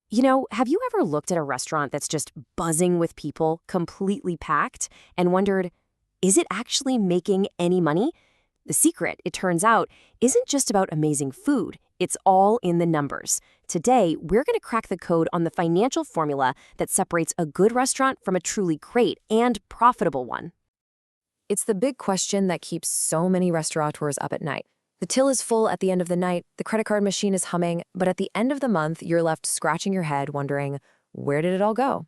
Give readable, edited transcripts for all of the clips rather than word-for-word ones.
Have you ever looked at a restaurant that's just buzzing with people, completely packed, and wondered, is it actually making any money? The secret, it turns out, isn't just about amazing food. It's all in the numbers. Today, we're going to crack the code on the financial formula that separates a good restaurant from a truly great and profitable one. It's the big question that keeps so many restaurateurs up at night. The till is full at the end of the night, the credit card machine is humming, but at the end of the month, you're left scratching your head wondering, where did it all go?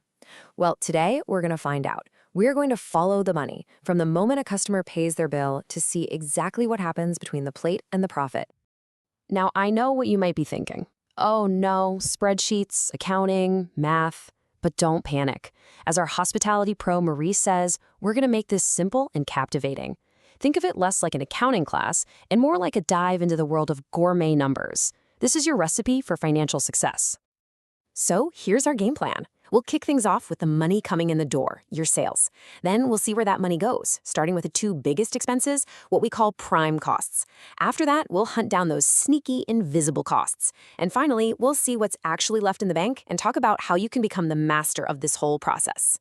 Well, today, we're going to find out. We're going to follow the money from the moment a customer pays their bill to see exactly what happens between the plate and the profit. Now, I know what you might be thinking. Oh no, spreadsheets, accounting, math. But don't panic. As our hospitality pro Marie says, we're going to make this simple and captivating. Think of it less like an accounting class and more like a dive into the world of gourmet numbers. This is your recipe for financial success. So here's our game plan. We'll kick things off with the money coming in the door, your sales. Then we'll see where that money goes, starting with the two biggest expenses, what we call prime costs. After that, we'll hunt down those sneaky, invisible costs. And finally, we'll see what's actually left in the bank and talk about how you can become the master of this whole process.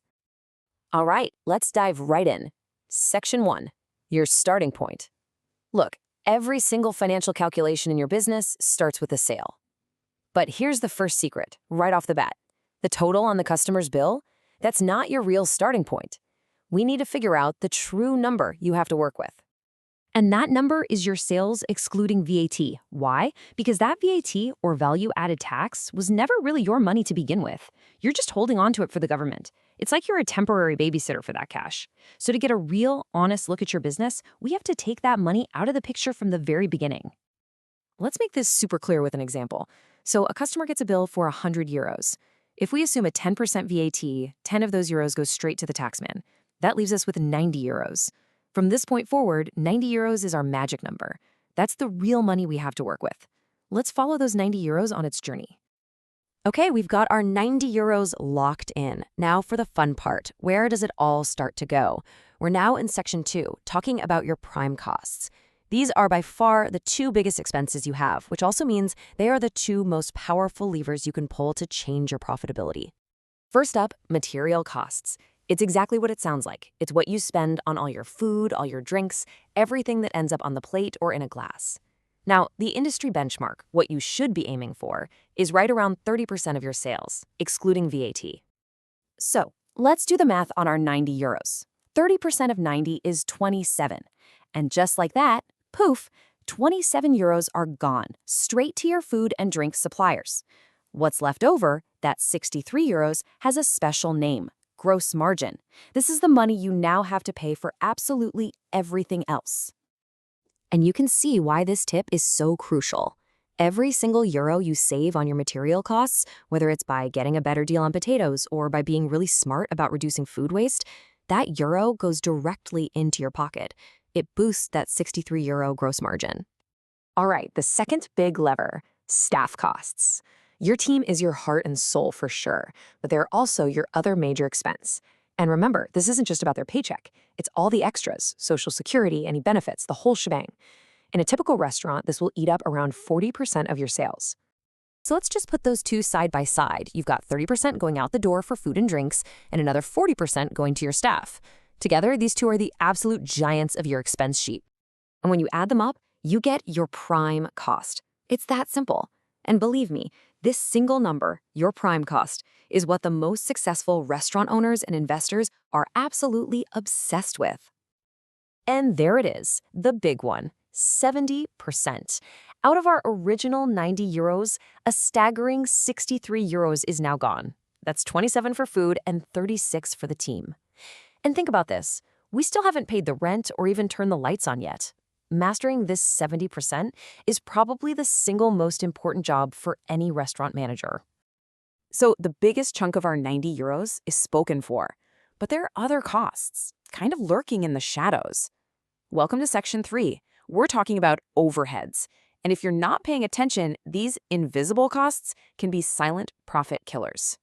All right, let's dive right in. Section 1. Your starting point. Look, every single financial calculation in your business starts with a sale. But here's the first secret, right off the bat. The total on the customer's bill, that's not your real starting point. We need to figure out the true number you have to work with. And that number is your sales excluding VAT. Why? Because that VAT, or value-added tax, was never really your money to begin with. You're just holding on to it for the government. It's like you're a temporary babysitter for that cash. So to get a real, honest look at your business, we have to take that money out of the picture from the very beginning. Let's make this super clear with an example. So a customer gets a bill for 100 euros. If we assume a 10% VAT, 10 of those euros go straight to the taxman. That leaves us with 90 euros. From this point forward, 90 euros is our magic number. That's the real money we have to work with. Let's follow those 90 euros on its journey. Okay, we've got our 90 euros locked in. Now for the fun part. Where does it all start to go? We're now in section 2, talking about your prime costs. These are by far the two biggest expenses you have, which also means they are the two most powerful levers you can pull to change your profitability. First up, material costs. It's exactly what it sounds like. It's what you spend on all your food, all your drinks, everything that ends up on the plate or in a glass. Now, the industry benchmark, what you should be aiming for, is right around 30% of your sales, excluding VAT. So, let's do the math on our 90 euros. 30% of 90 is 27. And just like that, poof, 27 euros are gone, straight to your food and drink suppliers. What's left over, that 63 euros, has a special name. Gross margin. This is the money you now have to pay for absolutely everything else. And you can see why this tip is so crucial. Every single euro you save on your material costs, whether it's by getting a better deal on potatoes or by being really smart about reducing food waste, that euro goes directly into your pocket. It boosts that 63 euro gross margin. All right, the second big lever, staff costs. Your team is your heart and soul for sure, but they're also your other major expense. And remember, this isn't just about their paycheck. It's all the extras, Social Security, any benefits, the whole shebang. In a typical restaurant, this will eat up around 40% of your sales. So let's just put those two side by side. You've got 30% going out the door for food and drinks, and another 40% going to your staff. Together, these two are the absolute giants of your expense sheet. And when you add them up, you get your prime cost. It's that simple. And believe me, this single number, your prime cost, is what the most successful restaurant owners and investors are absolutely obsessed with. And there it is, the big one, 70%. Out of our original 90 euros, a staggering 63 euros is now gone. That's 27 for food and 36 for the team. And think about this, we still haven't paid the rent or even turned the lights on yet. Mastering this 70% is probably the single most important job for any restaurant manager. So the biggest chunk of our 90 euros is spoken for, but there are other costs, kind of lurking in the shadows. Welcome to section 3. We're talking about overheads. And if you're not paying attention, these invisible costs can be silent profit killers.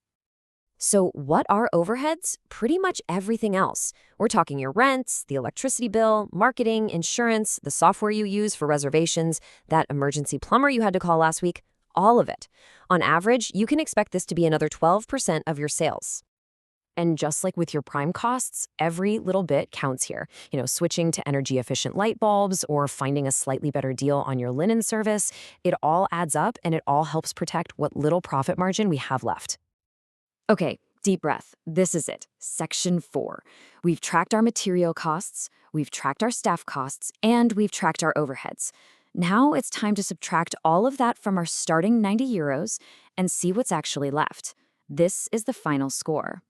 So what are overheads? Pretty much everything else. We're talking your rent, the electricity bill, marketing, insurance, the software you use for reservations, that emergency plumber you had to call last week. all of it. On average, you can expect this to be another 12% of your sales. And just like with your prime costs, every little bit counts here. Switching to energy-efficient light bulbs or finding a slightly better deal on your linen service, it all adds up and it all helps protect what little profit margin we have left. Okay, deep breath. This is it. Section 4. We've tracked our material costs, we've tracked our staff costs, and we've tracked our overheads. Now it's time to subtract all of that from our starting €90 and see what's actually left. This is the final score.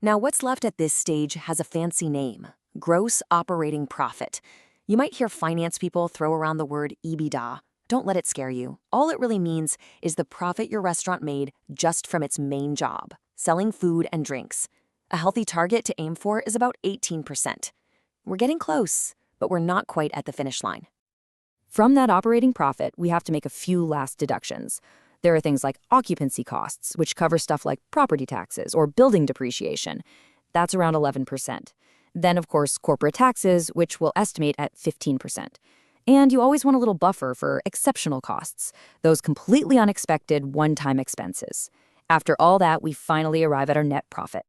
Now, what's left at this stage has a fancy name: gross operating profit. You might hear finance people throw around the word EBITDA. Don't let it scare you. All it really means is the profit your restaurant made just from its main job, selling food and drinks. A healthy target to aim for is about 18%. We're getting close, but we're not quite at the finish line. From that operating profit, we have to make a few last deductions. There are things like occupancy costs, which cover stuff like property taxes or building depreciation. That's around 11%. Then, of course, corporate taxes, which we'll estimate at 15%. And you always want a little buffer for exceptional costs, those completely unexpected one-time expenses. After all that, we finally arrive at our net profit.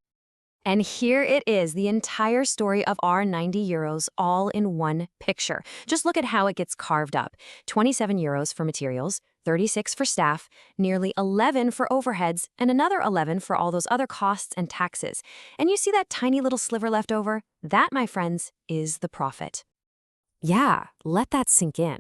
And here it is, the entire story of our €90 all in one picture. Just look at how it gets carved up. €27 for materials, 36 for staff, nearly 11 for overheads, and another 11 for all those other costs and taxes. And you see that tiny little sliver left over? That, my friends, is the profit. Yeah, let that sink in.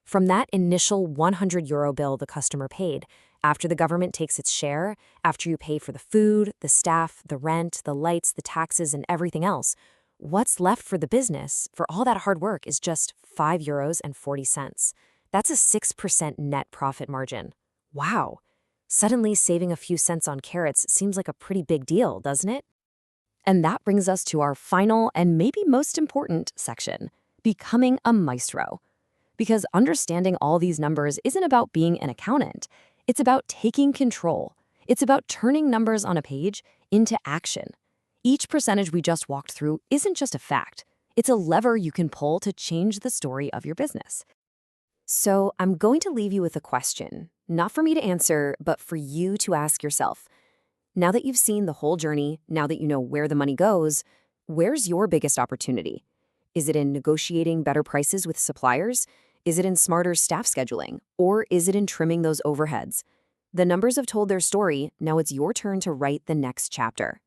From that initial €100 bill the customer paid, after the government takes its share, after you pay for the food, the staff, the rent, the lights, the taxes, and everything else, what's left for the business for all that hard work is just €5.40. That's a 6% net profit margin. Wow. Suddenly saving a few cents on carrots seems like a pretty big deal, doesn't it? And that brings us to our final and maybe most important section: becoming a maestro. Because understanding all these numbers isn't about being an accountant. It's about taking control. It's about turning numbers on a page into action. Each percentage we just walked through isn't just a fact. It's a lever you can pull to change the story of your business. So I'm going to leave you with a question, not for me to answer, but for you to ask yourself. Now that you've seen the whole journey, now that you know where the money goes, where's your biggest opportunity? Is it in negotiating better prices with suppliers? Is it in smarter staff scheduling? Or is it in trimming those overheads? The numbers have told their story. Now it's your turn to write the next chapter.